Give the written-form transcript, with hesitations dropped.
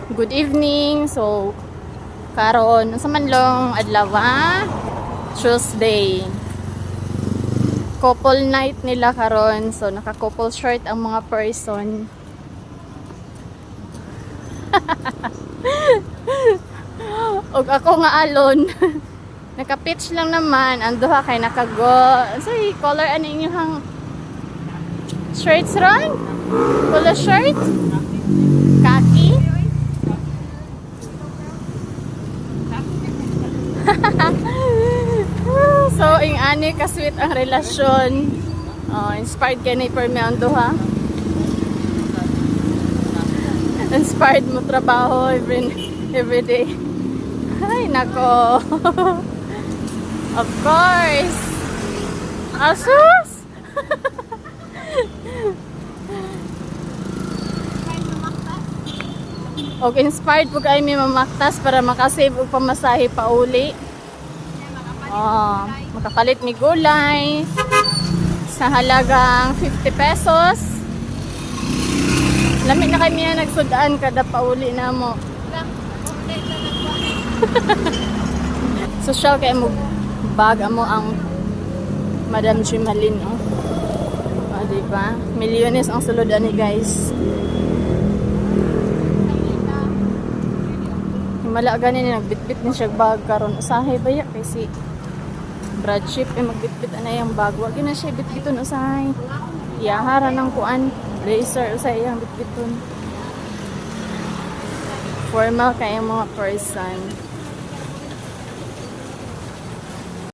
Good evening. So karon sa manlong adlaw, Tuesday. Couple night nila karon. So naka-couple shirt ang mga person. Og ako nga alon. Naka-pitch lang naman ang duha kay nakago. Say color ano inyong shirts ron? Color shirt? Kaki? So, ing ani ka sweet ang relasyon. Inspired kay ni Permi ang duha. Inspired mo trabaho every day. Ay, nako. Of course. Asus! Og inspired po kayo may mamaktas para makasave og pamasahe pa uli. Makapalit mi gulay sa halagang 50 pesos. Lamig na kami na nagsudaan kada pauli na mo. Social kay mo bag mo ang Madam Jimalin, oh. Diba? Milyones ang sulod ani, guys. Himala ganin nagbitbit ni siya bag karon usahay baya kay si Brad Ship magbitbit ana yang bag. Wa gyud na siya bitbiton usahay. Iyahara ng kuan, blazer usahay yang bitbiton. Formal kay mga person.